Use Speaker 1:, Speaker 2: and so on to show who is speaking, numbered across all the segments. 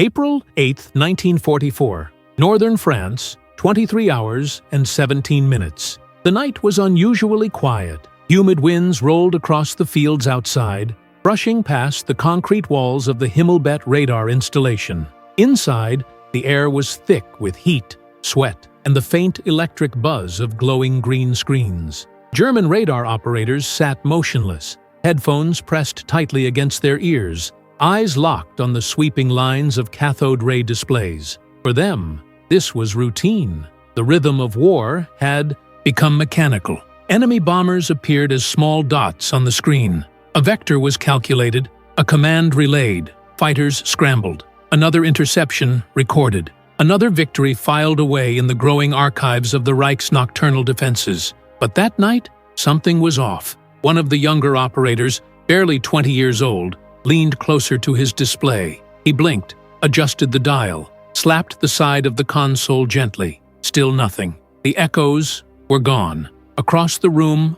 Speaker 1: April 8, 1944. Northern France, 23 hours and 17 minutes. The night was unusually quiet. Humid winds rolled across the fields outside, brushing past the concrete walls of the Himmelbett radar installation. Inside, the air was thick with heat, sweat, and the faint electric buzz of glowing green screens. German radar operators sat motionless, headphones pressed tightly against their ears, eyes locked on the sweeping lines of cathode ray displays. For them, this was routine. The rhythm of war had become mechanical. Enemy bombers appeared as small dots on the screen. A vector was calculated, a command relayed, fighters scrambled. Another interception recorded. Another victory filed away in the growing archives of the Reich's nocturnal defenses. But that night, something was off. One of the younger operators, barely 20 years old, leaned closer to his display. He blinked, adjusted the dial, slapped the side of the console gently. Still nothing. The echoes were gone. Across the room,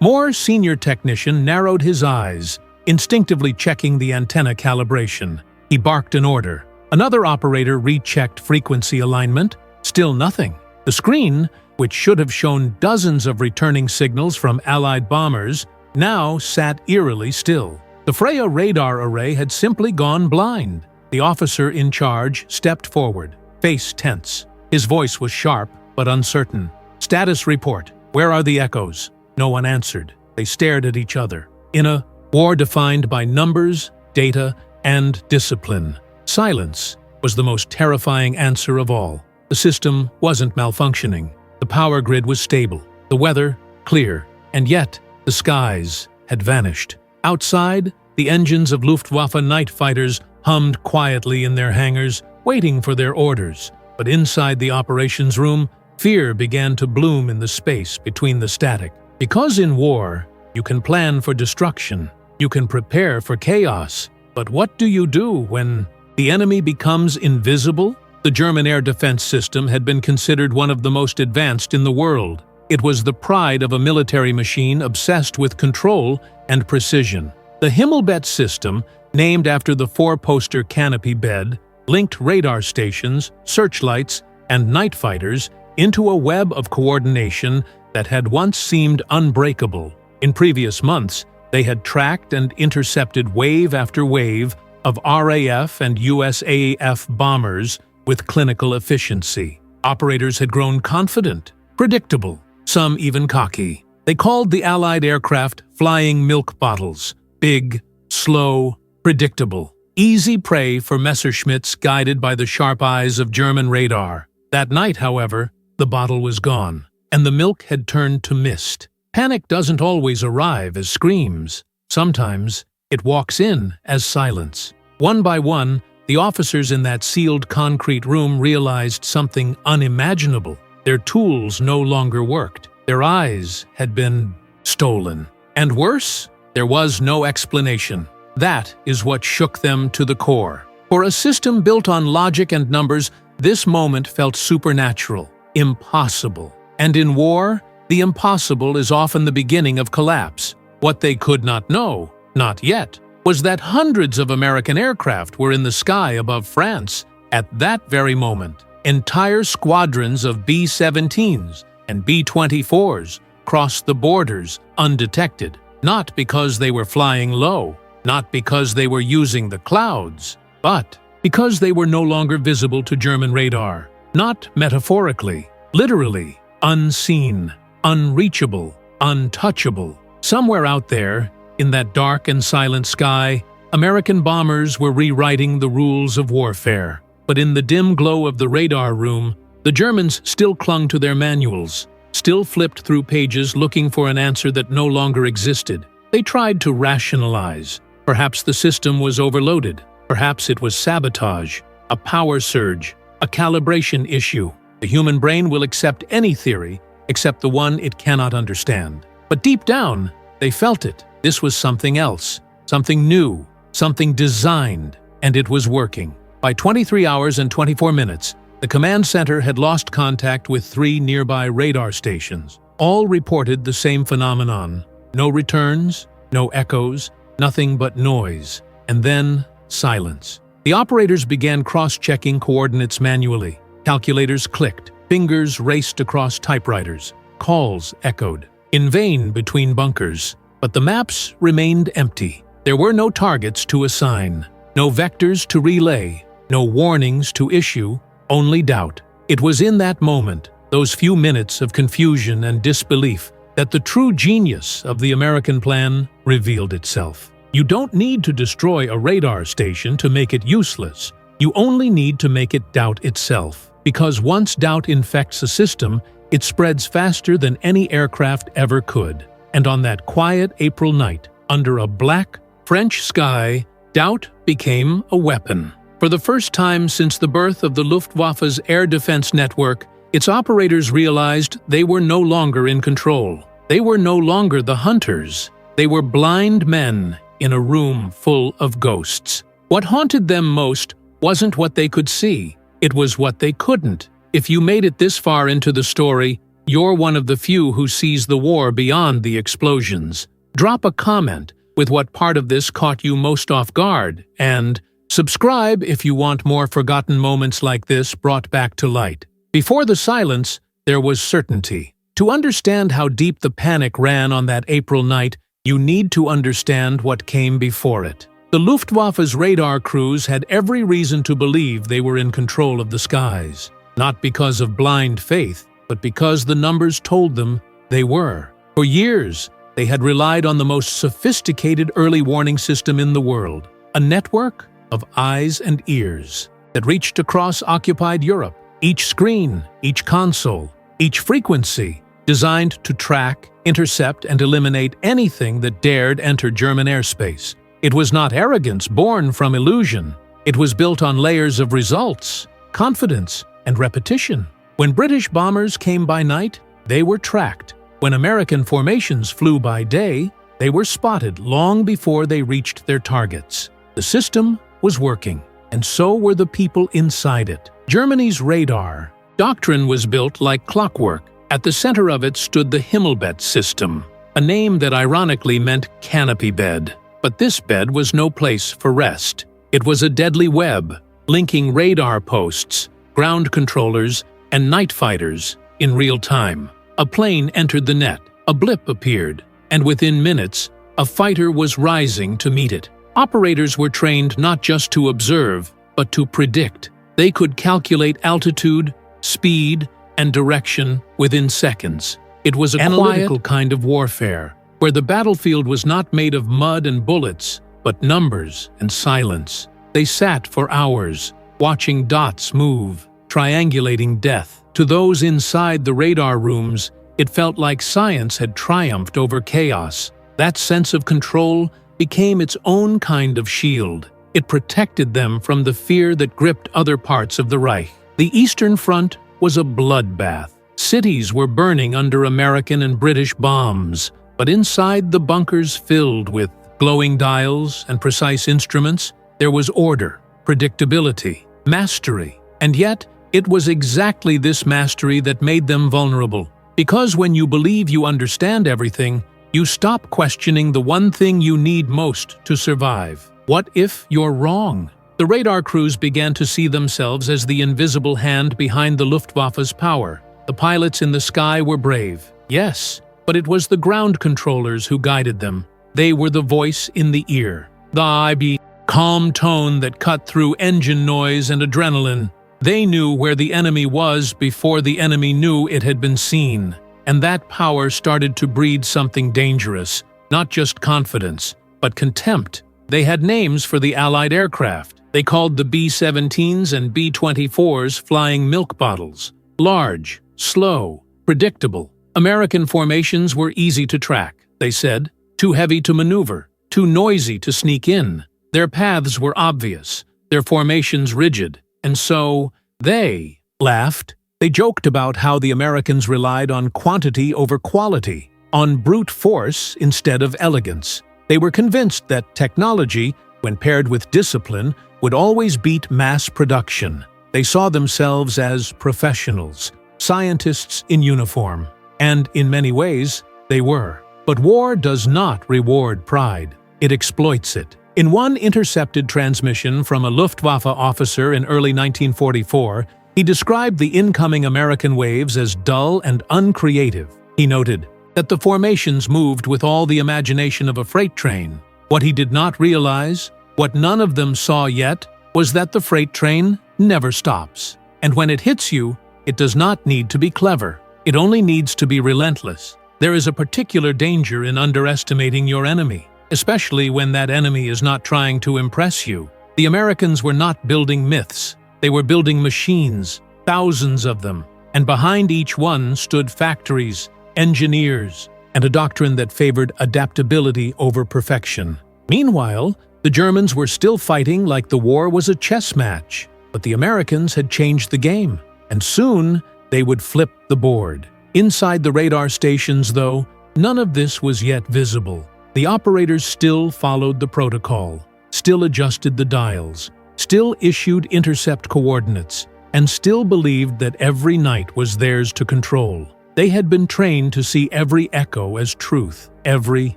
Speaker 1: Moore, senior technician, narrowed his eyes, instinctively checking the antenna calibration. He barked an order. Another operator rechecked frequency alignment. Still nothing. The screen, which should have shown dozens of returning signals from Allied bombers, now sat eerily still. The Freya radar array had simply gone blind. The officer in charge stepped forward, face tense. His voice was sharp but uncertain. "Status report. Where are the echoes?" No one answered. They stared at each other. In a war defined by numbers, data, and discipline, silence was the most terrifying answer of all. The system wasn't malfunctioning. The power grid was stable, the weather clear, and yet the skies had vanished. Outside, the engines of Luftwaffe night fighters hummed quietly in their hangars, waiting for their orders. But inside the operations room, fear began to bloom in the space between the static. Because in war, you can plan for destruction, you can prepare for chaos. But what do you do when the enemy becomes invisible? The German air defense system had been considered one of the most advanced in the world. It was the pride of a military machine obsessed with control and precision. The Himmelbett system, named after the four-poster canopy bed, linked radar stations, searchlights, and night fighters into a web of coordination that had once seemed unbreakable. In previous months, they had tracked and intercepted wave after wave of RAF and USAF bombers with clinical efficiency. Operators had grown confident, predictable, some even cocky. They called the Allied aircraft flying milk bottles, big, slow, predictable. Easy prey for Messerschmitts guided by the sharp eyes of German radar. That night, however, the bottle was gone, and the milk had turned to mist. Panic doesn't always arrive as screams. Sometimes it walks in as silence. One by one, the officers in that sealed concrete room realized something unimaginable. Their tools no longer worked. Their eyes had been stolen. And worse, there was no explanation. That is what shook them to the core. For a system built on logic and numbers, this moment felt supernatural, impossible. And in war, the impossible is often the beginning of collapse. What they could not know, not yet, was that hundreds of American aircraft were in the sky above France at that very moment. Entire squadrons of B-17s and B-24s crossed the borders undetected, not because they were flying low, not because they were using the clouds, but because they were no longer visible to German radar. Not metaphorically, literally, unseen, unreachable, untouchable. Somewhere out there, in that dark and silent sky, American bombers were rewriting the rules of warfare. But in the dim glow of the radar room, the Germans still clung to their manuals, still flipped through pages looking for an answer that no longer existed. They tried to rationalize. Perhaps the system was overloaded. Perhaps it was sabotage, a power surge, a calibration issue. The human brain will accept any theory except the one it cannot understand. But deep down, they felt it. This was something else, something new, something designed, and it was working. By 23 hours and 24 minutes, the command center had lost contact with 3 nearby radar stations. All reported the same phenomenon. No returns, no echoes, nothing but noise, and then silence. The operators began cross-checking coordinates manually. Calculators clicked, fingers raced across typewriters, calls echoed, in vain between bunkers. But the maps remained empty. There were no targets to assign, no vectors to relay, no warnings to issue, only doubt. It was in that moment, those few minutes of confusion and disbelief, that the true genius of the American plan revealed itself. You don't need to destroy a radar station to make it useless. You only need to make it doubt itself. Because once doubt infects a system, it spreads faster than any aircraft ever could. And on that quiet April night, under a black French sky, doubt became a weapon. For the first time since the birth of the Luftwaffe's air defense network, its operators realized they were no longer in control. They were no longer the hunters. They were blind men in a room full of ghosts. What haunted them most wasn't what they could see. It was what they couldn't. If you made it this far into the story, you're one of the few who sees the war beyond the explosions. Drop a comment with what part of this caught you most off guard, and subscribe if you want more forgotten moments like this brought back to light. Before the silence, there was certainty. To understand how deep the panic ran on that April night, you need to understand what came before it. The Luftwaffe's radar crews had every reason to believe they were in control of the skies. Not because of blind faith, but because the numbers told them they were. For years, they had relied on the most sophisticated early warning system in the world, a network of eyes and ears that reached across occupied Europe. Each screen, each console, each frequency, designed to track, intercept, and eliminate anything that dared enter German airspace. It was not arrogance born from illusion. It was built on layers of results, confidence, and repetition. When British bombers came by night, they were tracked. When American formations flew by day, they were spotted long before they reached their targets. The system was working, and so were the people inside it. Germany's radar doctrine was built like clockwork. At the center of it stood the Himmelbett system, a name that ironically meant canopy bed. But this bed was no place for rest. It was a deadly web, linking radar posts, ground controllers, and night fighters in real time. A plane entered the net, a blip appeared, and within minutes, a fighter was rising to meet it. Operators were trained not just to observe, but to predict. They could calculate altitude, speed, and direction within seconds. It was a analytical kind of warfare, where the battlefield was not made of mud and bullets, but numbers and silence. They sat for hours, watching dots move, triangulating death. To those inside the radar rooms, it felt like science had triumphed over chaos. That sense of control became its own kind of shield. It protected them from the fear that gripped other parts of the Reich. The Eastern Front was a bloodbath. Cities were burning under American and British bombs, but inside the bunkers filled with glowing dials and precise instruments, there was order, predictability, mastery. And yet, it was exactly this mastery that made them vulnerable. Because when you believe you understand everything, you stop questioning the one thing you need most to survive. What if you're wrong? The radar crews began to see themselves as the invisible hand behind the Luftwaffe's power. The pilots in the sky were brave, yes, but it was the ground controllers who guided them. They were the voice in the ear, the calm tone that cut through engine noise and adrenaline. They knew where the enemy was before the enemy knew it had been seen. And that power started to breed something dangerous, not just confidence, but contempt. They had names for the Allied aircraft. They called the B-17s and B-24s flying milk bottles. Large, slow, predictable. American formations were easy to track, they said. Too heavy to maneuver, too noisy to sneak in. Their paths were obvious, their formations rigid, and so they laughed. They joked about how the Americans relied on quantity over quality, on brute force instead of elegance. They were convinced that technology, when paired with discipline, would always beat mass production. They saw themselves as professionals, scientists in uniform, and in many ways, they were. But war does not reward pride. It exploits it. In one intercepted transmission from a Luftwaffe officer in early 1944, he described the incoming American waves as dull and uncreative. He noted that the formations moved with all the imagination of a freight train. What he did not realize, what none of them saw yet, was that the freight train never stops. And when it hits you, it does not need to be clever. It only needs to be relentless. There is a particular danger in underestimating your enemy, especially when that enemy is not trying to impress you. The Americans were not building myths. They were building machines, thousands of them, and behind each one stood factories, engineers, and a doctrine that favored adaptability over perfection. Meanwhile, the Germans were still fighting like the war was a chess match, but the Americans had changed the game, and soon they would flip the board. Inside the radar stations, though, none of this was yet visible. The operators still followed the protocol, still adjusted the dials, still issued intercept coordinates, and still believed that every night was theirs to control. They had been trained to see every echo as truth, every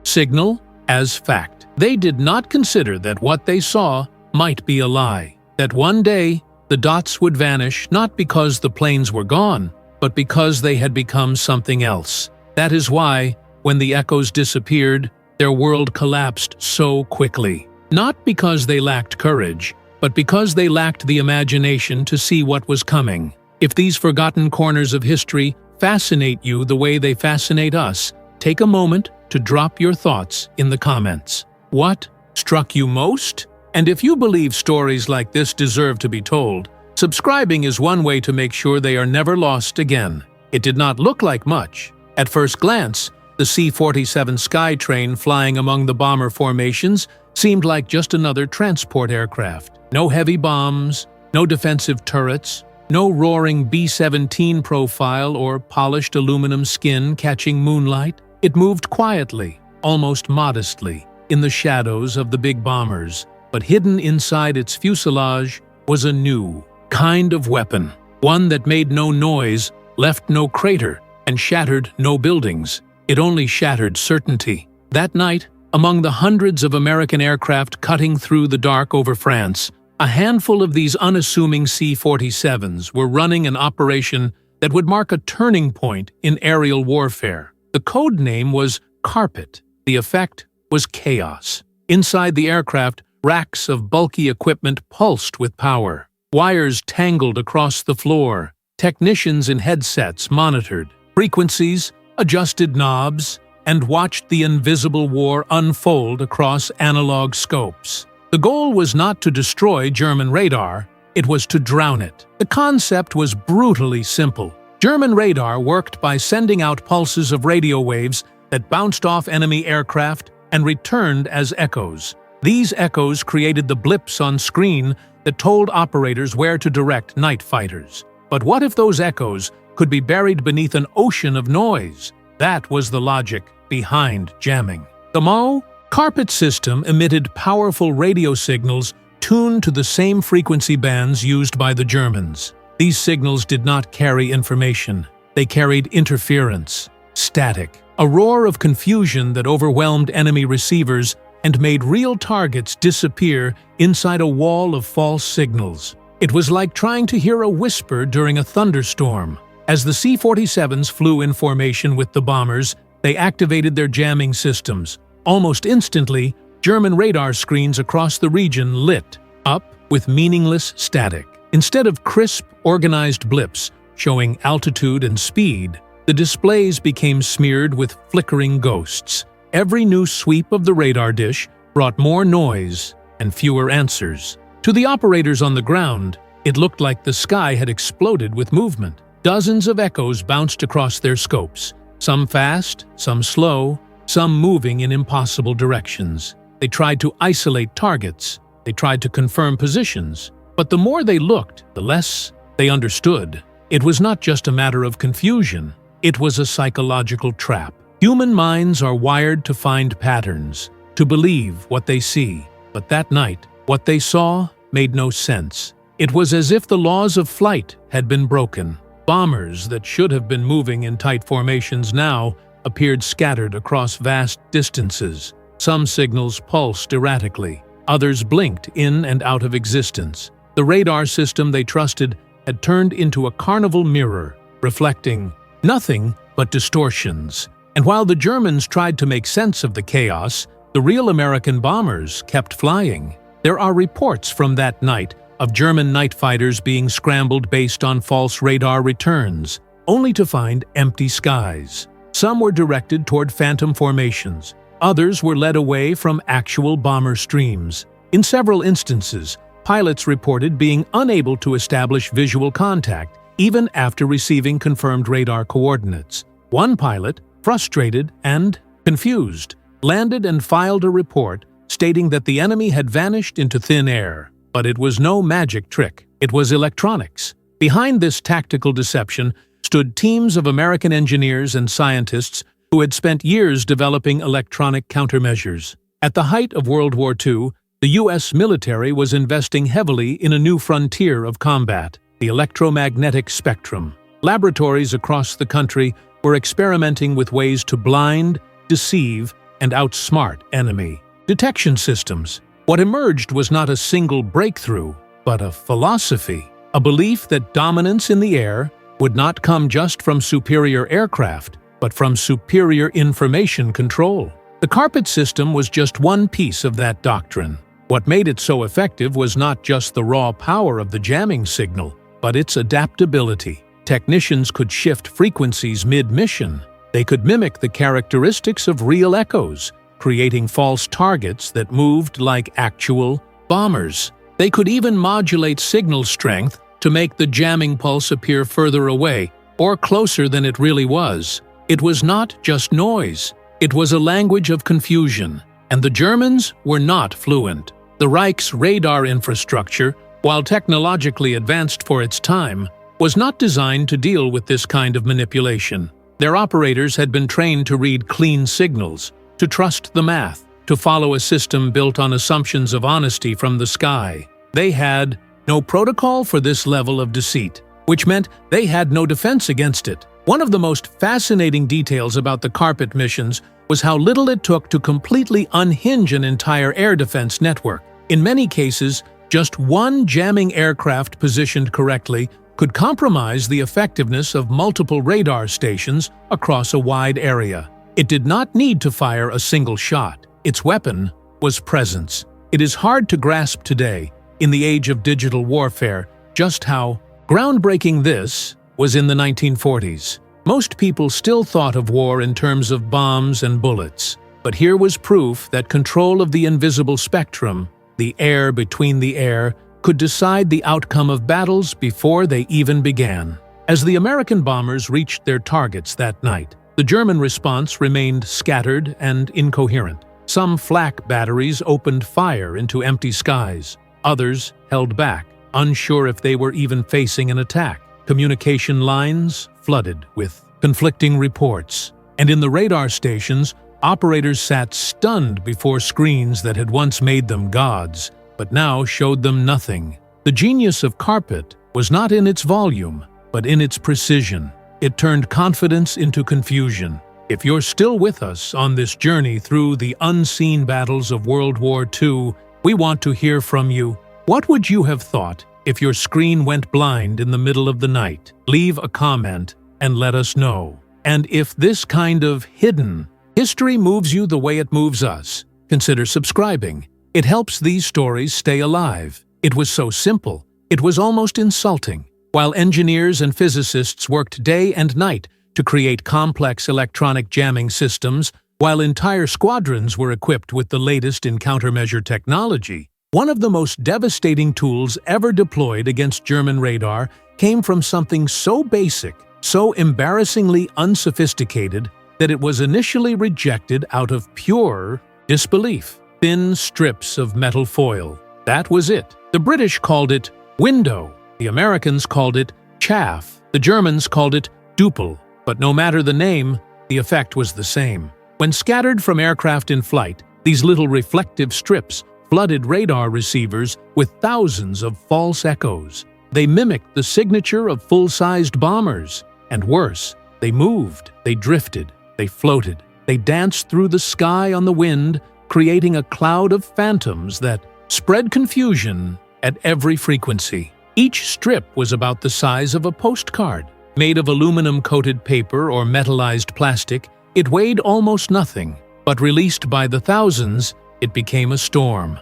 Speaker 1: signal as fact. They did not consider that what they saw might be a lie, that one day the dots would vanish not because the planes were gone, but because they had become something else. That is why, when the echoes disappeared, their world collapsed so quickly. Not because they lacked courage, but because they lacked the imagination to see what was coming. If these forgotten corners of history fascinate you the way they fascinate us, take a moment to drop your thoughts in the comments. What struck you most? And if you believe stories like this deserve to be told, subscribing is one way to make sure they are never lost again. It did not look like much. At first glance, the C-47 Skytrain flying among the bomber formations seemed like just another transport aircraft. No heavy bombs, no defensive turrets, no roaring B-17 profile or polished aluminum skin catching moonlight. It moved quietly, almost modestly, in the shadows of the big bombers, but hidden inside its fuselage was a new kind of weapon, one that made no noise, left no crater, and shattered no buildings. It only shattered certainty. That night, among the hundreds of American aircraft cutting through the dark over France, a handful of these unassuming C-47s were running an operation that would mark a turning point in aerial warfare. The code name was Carpet. The effect was chaos. Inside the aircraft, racks of bulky equipment pulsed with power. Wires tangled across the floor. Technicians in headsets monitored frequencies, adjusted knobs, and watched the invisible war unfold across analog scopes. The goal was not to destroy German radar, it was to drown it. The concept was brutally simple. German radar worked by sending out pulses of radio waves that bounced off enemy aircraft and returned as echoes. These echoes created the blips on screen that told operators where to direct night fighters. But what if those echoes could be buried beneath an ocean of noise? That was the logic behind jamming. The Carpet system emitted powerful radio signals tuned to the same frequency bands used by the Germans. These signals did not carry information. They carried interference, static, a roar of confusion that overwhelmed enemy receivers and made real targets disappear inside a wall of false signals. It was like trying to hear a whisper during a thunderstorm. As the C-47s flew in formation with the bombers, they activated their jamming systems. Almost instantly, German radar screens across the region lit up with meaningless static. Instead of crisp, organized blips showing altitude and speed, the displays became smeared with flickering ghosts. Every new sweep of the radar dish brought more noise and fewer answers. To the operators on the ground, it looked like the sky had exploded with movement. Dozens of echoes bounced across their scopes, some fast, some slow, some moving in impossible directions. They tried to isolate targets. They tried to confirm positions. But the more they looked, the less they understood. It was not just a matter of confusion. It was a psychological trap. Human minds are wired to find patterns, to believe what they see. But that night, what they saw made no sense. It was as if the laws of flight had been broken. Bombers that should have been moving in tight formations now appeared scattered across vast distances. Some signals pulsed erratically. Others blinked in and out of existence. The radar system they trusted had turned into a carnival mirror, reflecting nothing but distortions. And while the Germans tried to make sense of the chaos, the real American bombers kept flying. There are reports from that night of German night fighters being scrambled based on false radar returns, only to find empty skies. Some were directed toward phantom formations. Others were led away from actual bomber streams. In several instances, pilots reported being unable to establish visual contact, even after receiving confirmed radar coordinates. One pilot, frustrated and confused, landed and filed a report stating that the enemy had vanished into thin air. But it was no magic trick. It was electronics. Behind this tactical deception stood teams of American engineers and scientists who had spent years developing electronic countermeasures. At the height of World War II, the U.S. military was investing heavily in a new frontier of combat, the electromagnetic spectrum. Laboratories across the country were experimenting with ways to blind, deceive, and outsmart enemy detection systems. What emerged was not a single breakthrough, but a philosophy, a belief that dominance in the air would not come just from superior aircraft, but from superior information control. The carpet system was just one piece of that doctrine. What made it so effective was not just the raw power of the jamming signal, but its adaptability. Technicians could shift frequencies mid-mission. They could mimic the characteristics of real echoes, creating false targets that moved like actual bombers. They could even modulate signal strength to make the jamming pulse appear further away or closer than it really was. It was not just noise. It was a language of confusion, and the Germans were not fluent. The Reich's radar infrastructure, while technologically advanced for its time, was not designed to deal with this kind of manipulation. Their operators had been trained to read clean signals, to trust the math, to follow a system built on assumptions of honesty from the sky. They had no protocol for this level of deceit, which meant they had no defense against it. One of the most fascinating details about the carpet missions was how little it took to completely unhinge an entire air defense network. In many cases, just one jamming aircraft positioned correctly could compromise the effectiveness of multiple radar stations across a wide area. It did not need to fire a single shot. Its weapon was presence. It is hard to grasp today, in the age of digital warfare, just how groundbreaking this was in the 1940s. Most people still thought of war in terms of bombs and bullets, but here was proof that control of the invisible spectrum, the air between the air, could decide the outcome of battles before they even began. As the American bombers reached their targets that night, the German response remained scattered and incoherent. Some flak batteries opened fire into empty skies. Others held back, unsure if they were even facing an attack. Communication lines flooded with conflicting reports. And in the radar stations, operators sat stunned before screens that had once made them gods, but now showed them nothing. The genius of carpet was not in its volume, but in its precision. It turned confidence into confusion. If you're still with us on this journey through the unseen battles of World War II, we want to hear from you. What would you have thought if your screen went blind in the middle of the night? Leave a comment and let us know. And if this kind of hidden history moves you the way it moves us, consider subscribing. It helps these stories stay alive. It was so simple, it was almost insulting. While engineers and physicists worked day and night to create complex electronic jamming systems, while entire squadrons were equipped with the latest in countermeasure technology, one of the most devastating tools ever deployed against German radar came from something so basic, so embarrassingly unsophisticated, that it was initially rejected out of pure disbelief. Thin strips of metal foil. That was it. The British called it window. The Americans called it chaff. The Germans called it duple. But no matter the name, the effect was the same. When scattered from aircraft in flight, these little reflective strips flooded radar receivers with thousands of false echoes. They mimicked the signature of full-sized bombers. And worse, they moved, they drifted, they floated, they danced through the sky on the wind, creating a cloud of phantoms that spread confusion at every frequency. Each strip was about the size of a postcard. Made of aluminum-coated paper or metallized plastic, it weighed almost nothing, but released by the thousands, it became a storm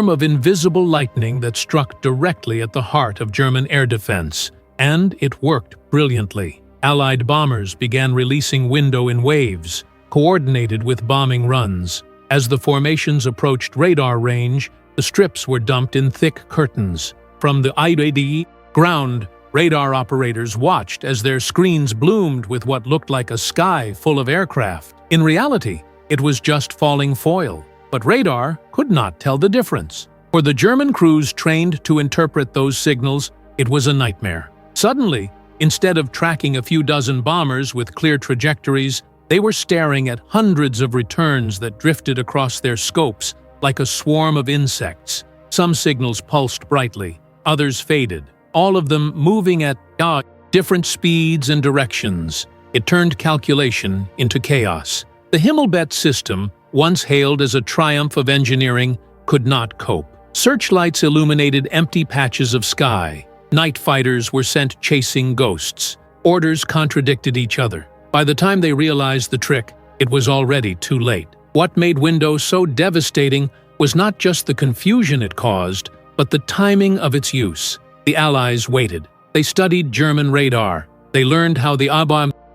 Speaker 1: of invisible lightning that struck directly at the heart of German air defense. And it worked brilliantly. Allied bombers began releasing window in waves, coordinated with bombing runs. As the formations approached radar range, the strips were dumped in thick curtains. From the IAD ground, radar operators watched as their screens bloomed with what looked like a sky full of aircraft. In reality, it was just falling foil, but radar could not tell the difference. For the German crews trained to interpret those signals, it was a nightmare. Suddenly, instead of tracking a few dozen bombers with clear trajectories, they were staring at hundreds of returns that drifted across their scopes like a swarm of insects. Some signals pulsed brightly, others faded, all of them moving at different speeds and directions. It turned calculation into chaos. The Himmelbett system, once hailed as a triumph of engineering, could not cope. Searchlights illuminated empty patches of sky. Night fighters were sent chasing ghosts. Orders contradicted each other. By the time they realized the trick, it was already too late. What made Windows so devastating was not just the confusion it caused, but the timing of its use. The Allies waited. They studied German radar. They learned how the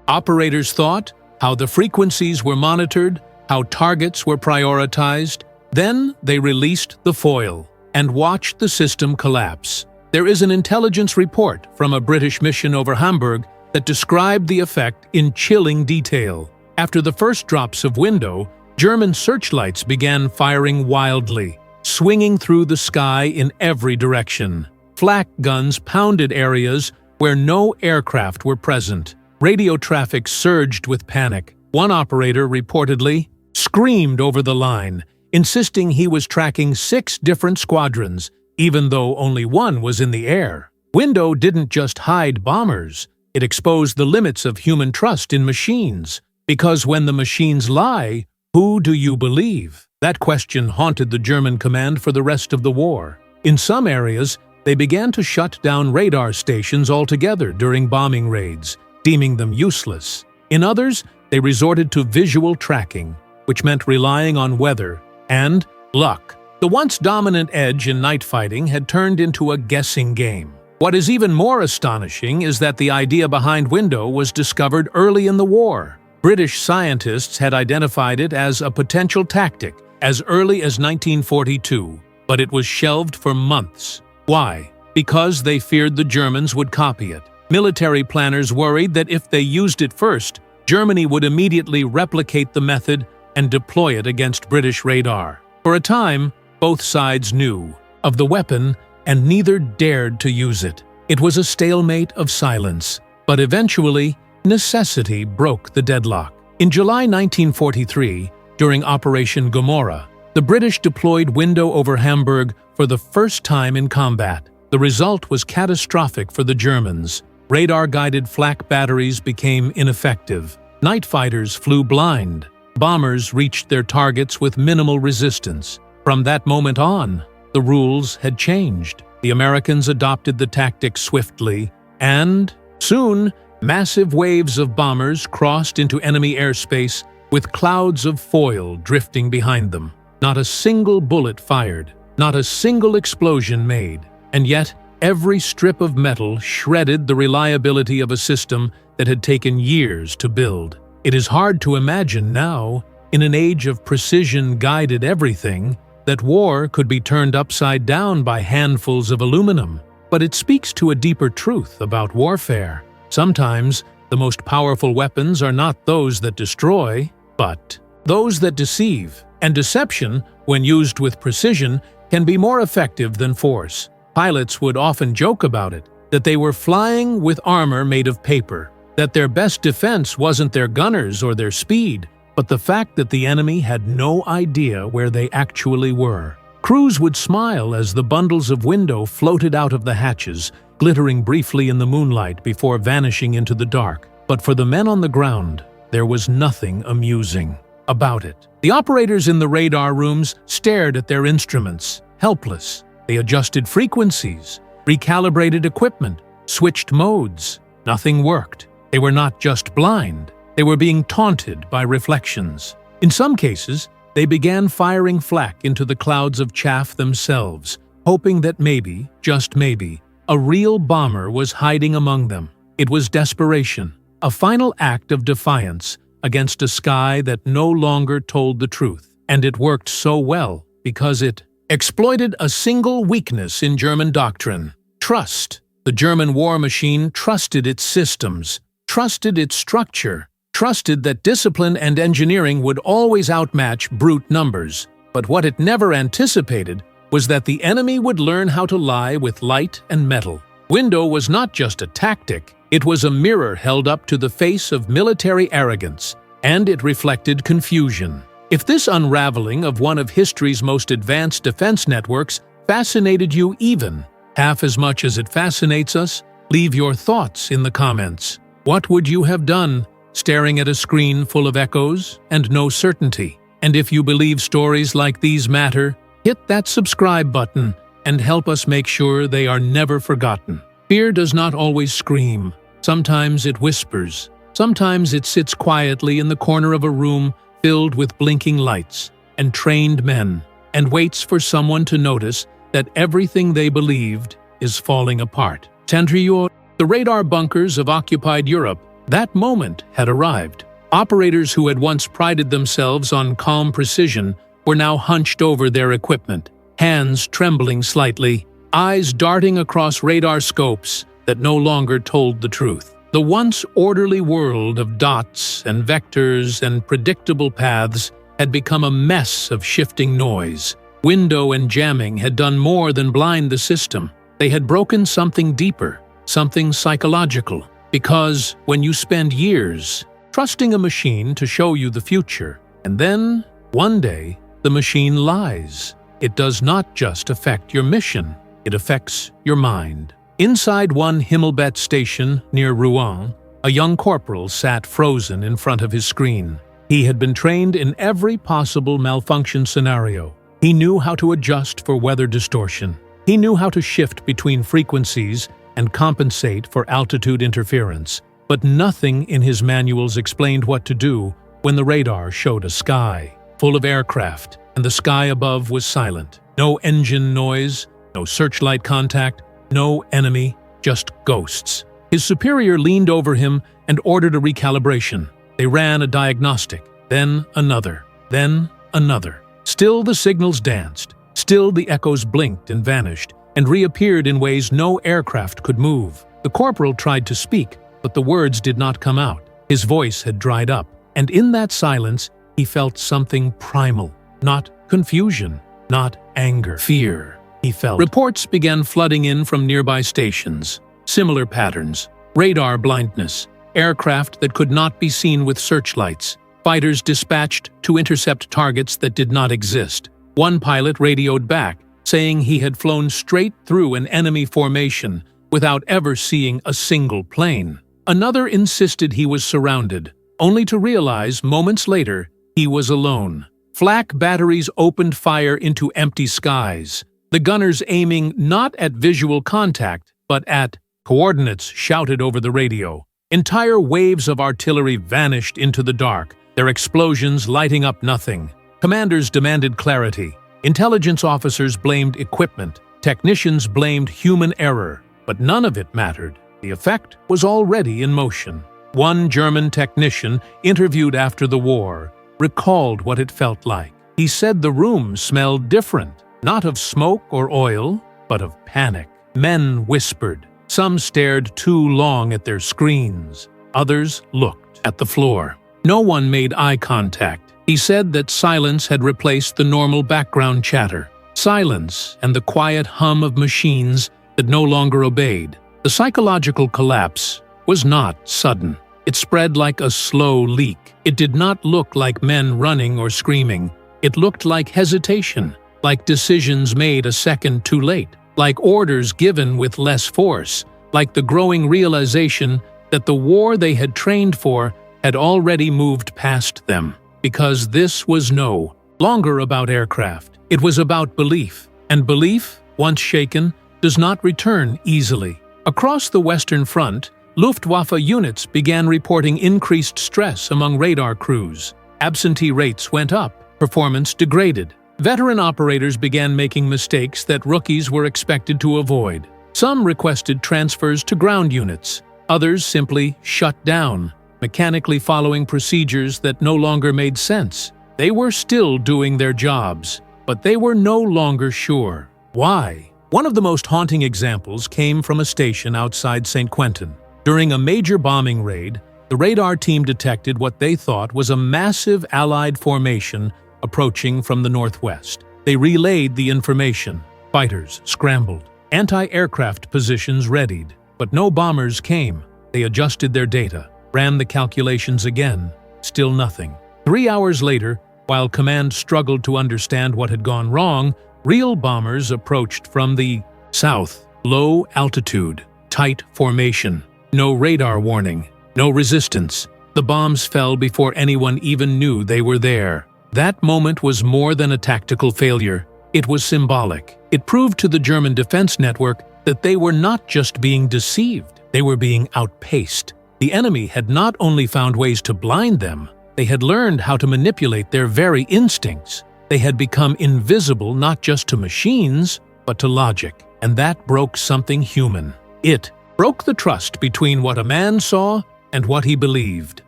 Speaker 1: operators thought, how the frequencies were monitored, how targets were prioritized. Then they released the foil and watched the system collapse. There is an intelligence report from a British mission over Hamburg that described the effect in chilling detail. After the first drops of window, German searchlights began firing wildly, swinging through the sky in every direction. Flak guns pounded areas where no aircraft were present. Radio traffic surged with panic. One operator reportedly screamed over the line, insisting he was tracking 6 different squadrons, even though only one was in the air. Window didn't just hide bombers. It exposed the limits of human trust in machines. Because when the machines lie, who do you believe? That question haunted the German command for the rest of the war. In some areas, they began to shut down radar stations altogether during bombing raids, deeming them useless. In others, they resorted to visual tracking, which meant relying on weather and luck. The once dominant edge in night fighting had turned into a guessing game. What is even more astonishing is that the idea behind Window was discovered early in the war. British scientists had identified it as a potential tactic as early as 1942, but it was shelved for months. Why? Because they feared the Germans would copy it. Military planners worried that if they used it first, Germany would immediately replicate the method and deploy it against British radar. For a time, both sides knew of the weapon and neither dared to use it. It was a stalemate of silence, but eventually, necessity broke the deadlock. In July 1943, during Operation Gomorrah, the British deployed Window over Hamburg for the first time in combat. The result was catastrophic for the Germans. Radar-guided flak batteries became ineffective. Night fighters flew blind. Bombers reached their targets with minimal resistance. From that moment on, the rules had changed. The Americans adopted the tactic swiftly, and soon, massive waves of bombers crossed into enemy airspace with clouds of foil drifting behind them. Not a single bullet fired, not a single explosion made, and yet every strip of metal shredded the reliability of a system that had taken years to build. It is hard to imagine now, in an age of precision-guided everything, that war could be turned upside down by handfuls of aluminum. But it speaks to a deeper truth about warfare. Sometimes, the most powerful weapons are not those that destroy, but those that deceive. And deception, when used with precision, can be more effective than force. Pilots would often joke about it, that they were flying with armor made of paper, that their best defense wasn't their gunners or their speed, but the fact that the enemy had no idea where they actually were. Crews would smile as the bundles of window floated out of the hatches, glittering briefly in the moonlight before vanishing into the dark. But for the men on the ground, there was nothing amusing. about it. The operators in the radar rooms stared at their instruments, helpless. They adjusted frequencies, recalibrated equipment, switched modes. Nothing worked. They were not just blind. They were being taunted by reflections. In some cases, they began firing flak into the clouds of chaff themselves, hoping that maybe, just maybe, a real bomber was hiding among them. It was desperation, a final act of defiance against a sky that no longer told the truth. And it worked so well because it exploited a single weakness in German doctrine: trust. The German war machine trusted its systems, trusted its structure, trusted that discipline and engineering would always outmatch brute numbers. But what it never anticipated was that the enemy would learn how to lie with light and metal. Window was not just a tactic, it was a mirror held up to the face of military arrogance, and it reflected confusion. If this unraveling of one of history's most advanced defense networks fascinated you even half as much as it fascinates us, leave your thoughts in the comments. What would you have done staring at a screen full of echoes and no certainty? And if you believe stories like these matter, hit that subscribe button and help us make sure they are never forgotten. Fear does not always scream. Sometimes it whispers. Sometimes it sits quietly in the corner of a room filled with blinking lights and trained men, and waits for someone to notice that everything they believed is falling apart. The radar bunkers of occupied Europe. That moment had arrived. Operators who had once prided themselves on calm precision were now hunched over their equipment, hands trembling slightly, eyes darting across radar scopes that no longer told the truth. The once orderly world of dots and vectors and predictable paths had become a mess of shifting noise. Window and jamming had done more than blind the system. They had broken something deeper, something psychological. Because when you spend years trusting a machine to show you the future, and then, one day, the machine lies, it does not just affect your mission, it affects your mind. Inside one Himmelbett station near Rouen, a young corporal sat frozen in front of his screen. He had been trained in every possible malfunction scenario. He knew how to adjust for weather distortion. He knew how to shift between frequencies and compensate for altitude interference. But nothing in his manuals explained what to do when the radar showed a sky full of aircraft, and the sky above was silent. No engine noise, no searchlight contact, no enemy, just ghosts. His superior leaned over him and ordered a recalibration. They ran a diagnostic, then another, then another. Still the signals danced. Still the echoes blinked and vanished, and reappeared in ways no aircraft could move. The corporal tried to speak, but the words did not come out. His voice had dried up, and in that silence, he felt something primal. Not confusion, not anger, fear. He felt. Reports began flooding in from nearby stations. Similar patterns. Radar blindness. Aircraft that could not be seen with searchlights. Fighters dispatched to intercept targets that did not exist. One pilot radioed back, saying he had flown straight through an enemy formation without ever seeing a single plane. Another insisted he was surrounded, only to realize moments later he was alone. Flak batteries opened fire into empty skies, the gunners aiming not at visual contact, but at coordinates shouted over the radio. Entire waves of artillery vanished into the dark, their explosions lighting up nothing. Commanders demanded clarity. Intelligence officers blamed equipment. Technicians blamed human error. But none of it mattered. The effect was already in motion. One German technician, interviewed after the war, recalled what it felt like. He said the room smelled different, not of smoke or oil, but of panic. Men whispered. Some stared too long at their screens. Others looked at the floor. No one made eye contact. He said that silence had replaced the normal background chatter. Silence and the quiet hum of machines that no longer obeyed. The psychological collapse was not sudden. It spread like a slow leak. It did not look like men running or screaming. It looked like hesitation, like decisions made a second too late, like orders given with less force, like the growing realization that the war they had trained for had already moved past them. because this was no longer about aircraft. It was about belief, and belief, once shaken, does not return easily. Across the Western Front, Luftwaffe units began reporting increased stress among radar crews. Absentee rates went up, performance degraded. Veteran operators began making mistakes that rookies were expected to avoid. Some requested transfers to ground units. Others simply shut down, mechanically following procedures that no longer made sense. They were still doing their jobs, but they were no longer sure. Why? One of the most haunting examples came from a station outside St. Quentin. During a major bombing raid, the radar team detected what they thought was a massive Allied formation approaching from the northwest. They relayed the information. Fighters scrambled. Anti-aircraft positions readied. But no bombers came. They adjusted their data, ran the calculations again. Still nothing. 3 hours later, while command struggled to understand what had gone wrong, real bombers approached from the south. Low altitude, tight formation. No radar warning. No resistance. The bombs fell before anyone even knew they were there. That moment was more than a tactical failure. It was symbolic. It proved to the German defense network that they were not just being deceived, they were being outpaced. The enemy had not only found ways to blind them, they had learned how to manipulate their very instincts. They had become invisible not just to machines, but to logic. And that broke something human. It broke the trust between what a man saw and what he believed,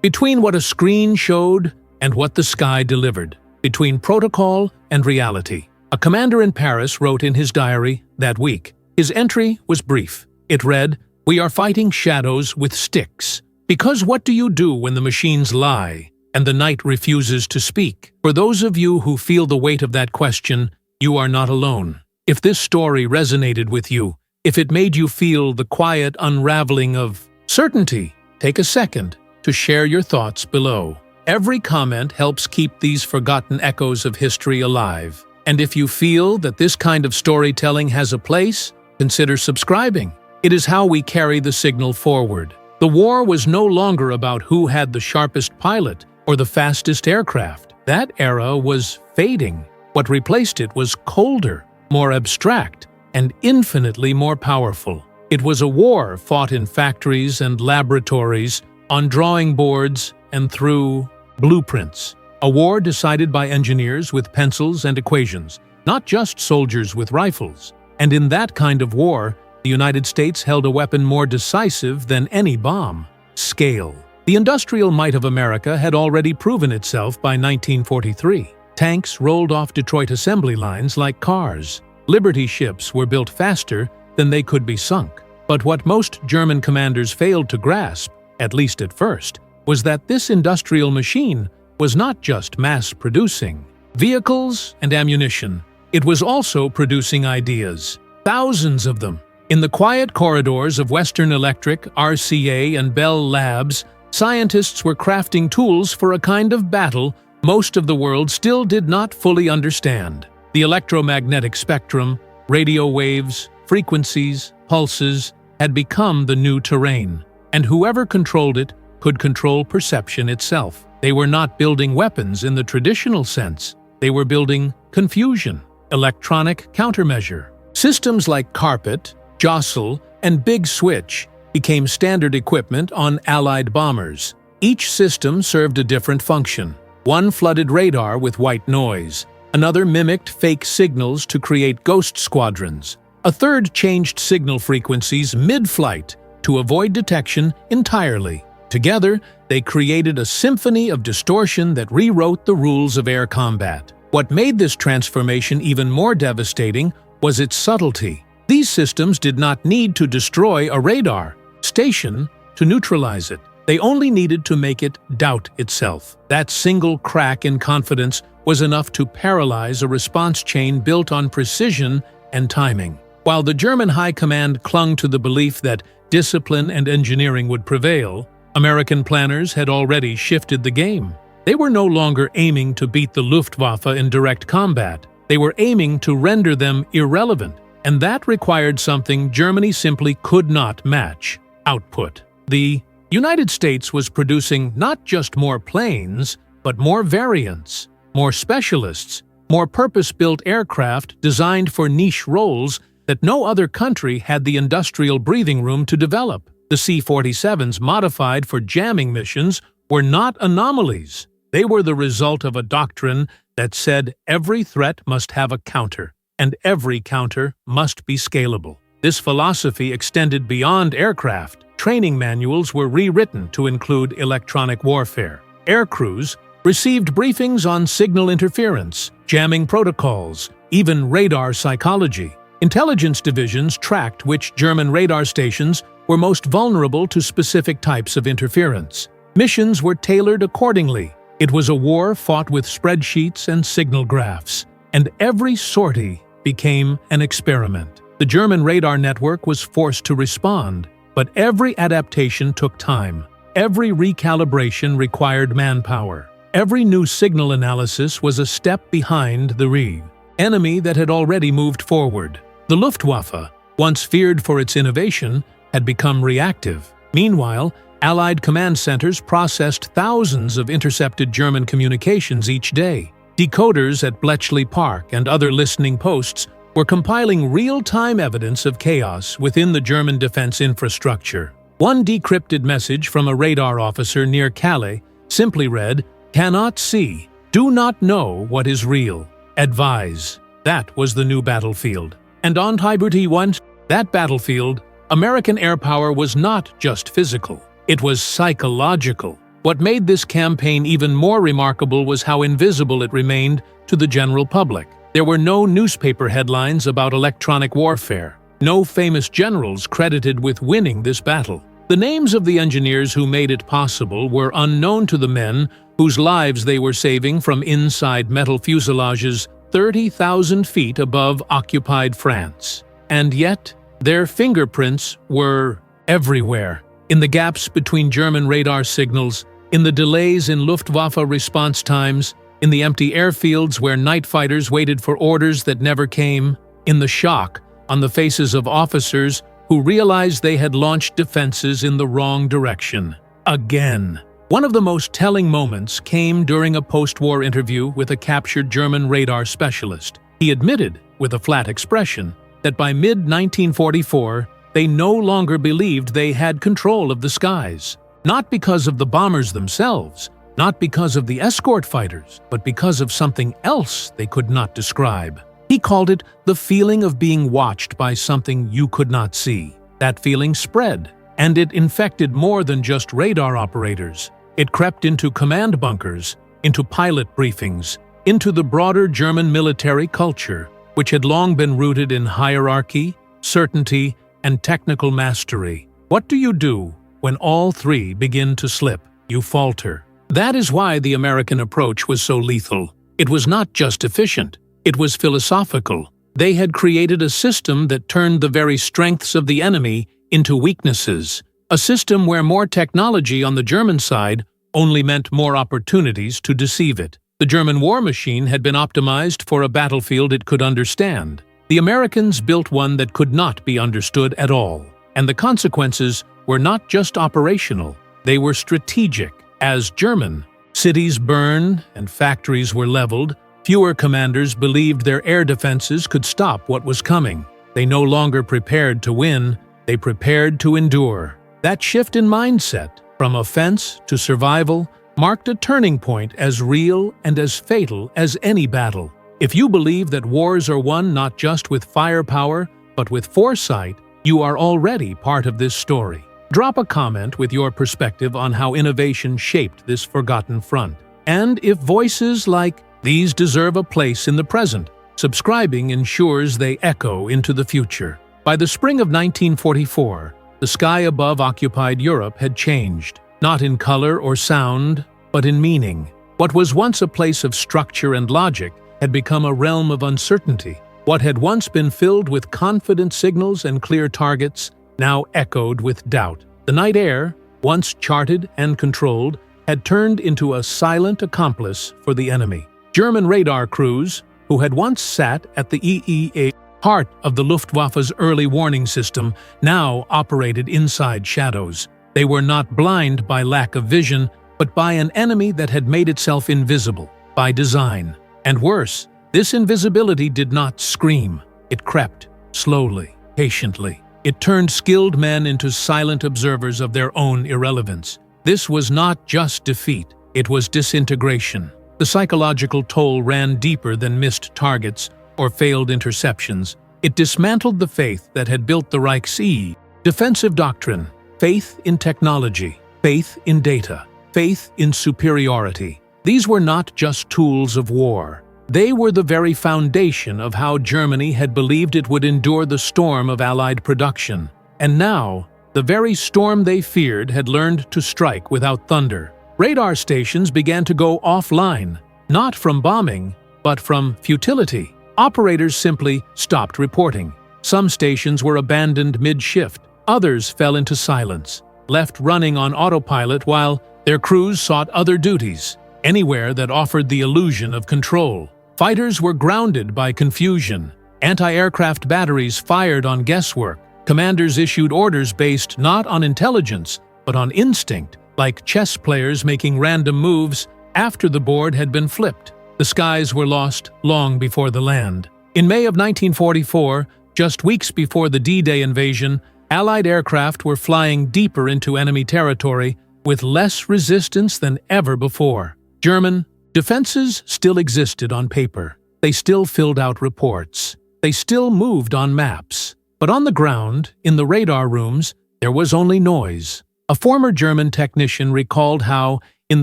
Speaker 1: between what a screen showed and what the sky delivered, between protocol and reality. A commander in Paris wrote in his diary that week. His entry was brief. It read, "We are fighting shadows with sticks. Because what do you do when the machines lie and the night refuses to speak? For those of you who feel the weight of that question, you are not alone. If this story resonated with you, if it made you feel the quiet unraveling of certainty, take a second to share your thoughts below. Every comment helps keep these forgotten echoes of history alive. And if you feel that this kind of storytelling has a place, consider subscribing. It is how we carry the signal forward. The war was no longer about who had the sharpest pilot or the fastest aircraft. That era was fading. What replaced it was colder, more abstract, and infinitely more powerful. It was a war fought in factories and laboratories, on drawing boards, and through blueprints. A war decided by engineers with pencils and equations, not just soldiers with rifles. And in that kind of war, the United States held a weapon more decisive than any bomb: scale. The industrial might of America had already proven itself by 1943. Tanks rolled off Detroit assembly lines like cars. Liberty ships were built faster than they could be sunk. But what most German commanders failed to grasp, at least at first, was that this industrial machine was not just mass-producing vehicles and ammunition. It was also producing ideas, thousands of them. In the quiet corridors of Western Electric, RCA, and Bell Labs, scientists were crafting tools for a kind of battle most of the world still did not fully understand. The electromagnetic spectrum, radio waves, frequencies, pulses, had become the new terrain, and whoever controlled it could control perception itself. They were not building weapons in the traditional sense. They were building confusion, electronic countermeasure. Systems like Carpet, Jostle, and Big Switch became standard equipment on Allied bombers. Each system served a different function. One flooded radar with white noise. Another mimicked fake signals to create ghost squadrons. A third changed signal frequencies mid-flight to avoid detection entirely. Together, they created a symphony of distortion that rewrote the rules of air combat. What made this transformation even more devastating was its subtlety. These systems did not need to destroy a radar station to neutralize it. They only needed to make it doubt itself. That single crack in confidence was enough to paralyze a response chain built on precision and timing. While the German high command clung to the belief that discipline and engineering would prevail, American planners had already shifted the game. They were no longer aiming to beat the Luftwaffe in direct combat. They were aiming to render them irrelevant, and that required something Germany simply could not match: output. The United States was producing not just more planes, but more variants, more specialists, more purpose-built aircraft designed for niche roles that no other country had the industrial breathing room to develop. The C-47s modified for jamming missions were not anomalies. They were the result of a doctrine that said every threat must have a counter, and every counter must be scalable. This philosophy extended beyond aircraft. Training manuals were rewritten to include electronic warfare. Air crews received briefings on signal interference, jamming protocols, even radar psychology. Intelligence divisions tracked which German radar stations were most vulnerable to specific types of interference. Missions were tailored accordingly. It was a war fought with spreadsheets and signal graphs, and every sortie became an experiment. The German radar network was forced to respond, but every adaptation took time. Every recalibration required manpower. Every new signal analysis was a step behind the enemy that had already moved forward. The Luftwaffe, once feared for its innovation, had become reactive. Meanwhile, Allied command centers processed thousands of intercepted German communications each day. Decoders at Bletchley Park and other listening posts were compiling real-time evidence of chaos within the German defense infrastructure. One decrypted message from a radar officer near Calais simply read, "Cannot see, do not know what is real. Advise." That was the new battlefield. And on Tibuty once, that battlefield, American air power was not just physical. It was psychological. What made this campaign even more remarkable was how invisible it remained to the general public. There were no newspaper headlines about electronic warfare, no famous generals credited with winning this battle. The names of the engineers who made it possible were unknown to the men whose lives they were saving from inside metal fuselages 30,000 feet above occupied France. And yet, their fingerprints were everywhere. In the gaps between German radar signals, in the delays in Luftwaffe response times, in the empty airfields where night fighters waited for orders that never came, in the shock on the faces of officers who realized they had launched defenses in the wrong direction. Again. One of the most telling moments came during a post-war interview with a captured German radar specialist. He admitted, with a flat expression, that by mid-1944, they no longer believed they had control of the skies. Not because of the bombers themselves, not because of the escort fighters, but because of something else they could not describe. He called it the feeling of being watched by something you could not see. That feeling spread, and it infected more than just radar operators. It crept into command bunkers, into pilot briefings, into the broader German military culture, which had long been rooted in hierarchy, certainty, and technical mastery. What do you do when all three begin to slip? You falter. That is why the American approach was so lethal. It was not just efficient, it was philosophical. They had created a system that turned the very strengths of the enemy into weaknesses. A system where more technology on the German side only meant more opportunities to deceive it. The German war machine had been optimized for a battlefield it could understand. The Americans built one that could not be understood at all. And the consequences were not just operational, they were strategic. As German, cities burned and factories were leveled, fewer commanders believed their air defenses could stop what was coming. They no longer prepared to win, they prepared to endure. That shift in mindset, from offense to survival, marked a turning point as real and as fatal as any battle. If you believe that wars are won not just with firepower, but with foresight, you are already part of this story. Drop a comment with your perspective on how innovation shaped this forgotten front. And if voices like these deserve a place in the present, subscribing ensures they echo into the future. By the spring of 1944, the sky above occupied Europe had changed, not in color or sound, but in meaning. What was once a place of structure and logic had become a realm of uncertainty. What had once been filled with confident signals and clear targets now echoed with doubt. The night air, once charted and controlled, had turned into a silent accomplice for the enemy. German radar crews, who had once sat at the EEA heart of the Luftwaffe's early warning system, now operated inside shadows. They were not blind by lack of vision, but by an enemy that had made itself invisible, by design. And worse, this invisibility did not scream. It crept, slowly, patiently. It turned skilled men into silent observers of their own irrelevance. This was not just defeat, it was disintegration. The psychological toll ran deeper than missed targets or failed interceptions. It dismantled the faith that had built the Reichswehr. Defensive doctrine, faith in technology, faith in data, faith in superiority. These were not just tools of war. They were the very foundation of how Germany had believed it would endure the storm of Allied production. And now, the very storm they feared had learned to strike without thunder. Radar stations began to go offline, not from bombing, but from futility. Operators simply stopped reporting. Some stations were abandoned mid-shift. Others fell into silence, left running on autopilot while their crews sought other duties, anywhere that offered the illusion of control. Fighters were grounded by confusion. Anti-aircraft batteries fired on guesswork. Commanders issued orders based not on intelligence, but on instinct, like chess players making random moves after the board had been flipped. The skies were lost long before the land. In May of 1944, just weeks before the D-Day invasion, Allied aircraft were flying deeper into enemy territory with less resistance than ever before. German defenses still existed on paper. They still filled out reports. They still moved on maps. But on the ground, in the radar rooms, there was only noise. A former German technician recalled how, in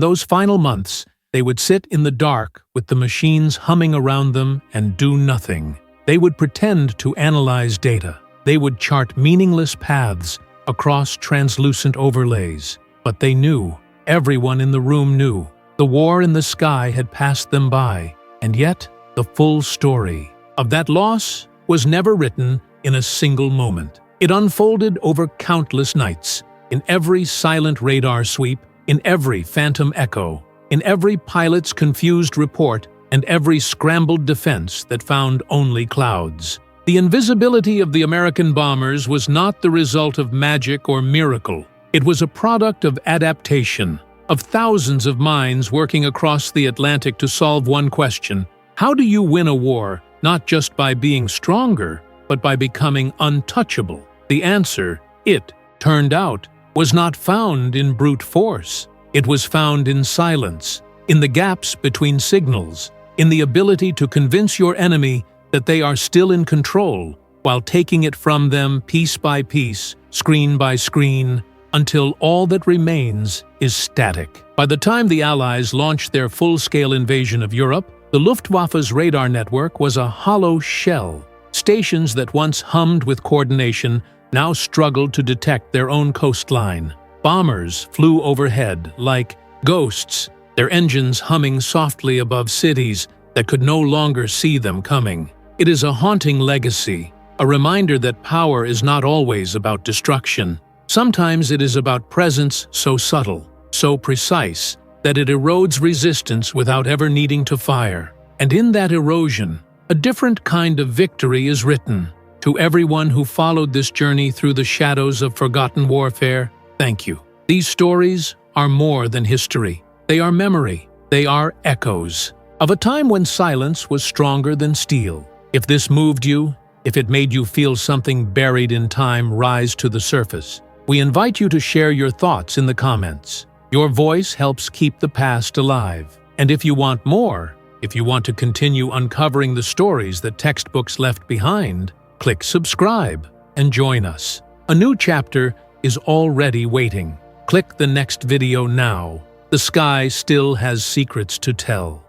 Speaker 1: those final months, they would sit in the dark with the machines humming around them and do nothing. They would pretend to analyze data. They would chart meaningless paths across translucent overlays. But they knew, everyone in the room knew, the war in the sky had passed them by, and yet the full story of that loss was never written in a single moment. It unfolded over countless nights, in every silent radar sweep, in every phantom echo, in every pilot's confused report, and every scrambled defense that found only clouds. The invisibility of the American bombers was not the result of magic or miracle. It was a product of adaptation, of thousands of minds working across the Atlantic to solve one question: how do you win a war, not just by being stronger, but by becoming untouchable? The answer, it turned out, was not found in brute force. It was found in silence, in the gaps between signals, in the ability to convince your enemy that they are still in control, while taking it from them piece by piece, screen by screen, until all that remains is static. By the time the Allies launched their full-scale invasion of Europe, the Luftwaffe's radar network was a hollow shell. Stations that once hummed with coordination now struggled to detect their own coastline. Bombers flew overhead like ghosts, their engines humming softly above cities that could no longer see them coming. It is a haunting legacy, a reminder that power is not always about destruction. Sometimes it is about presence so subtle, so precise, that it erodes resistance without ever needing to fire. And in that erosion, a different kind of victory is written. To everyone who followed this journey through the shadows of forgotten warfare, thank you. These stories are more than history. They are memory. They are echoes of a time when silence was stronger than steel. If this moved you, if it made you feel something buried in time rise to the surface, we invite you to share your thoughts in the comments. Your voice helps keep the past alive. And if you want more, if you want to continue uncovering the stories that textbooks left behind, click subscribe and join us. A new chapter is already waiting. Click the next video now. The sky still has secrets to tell.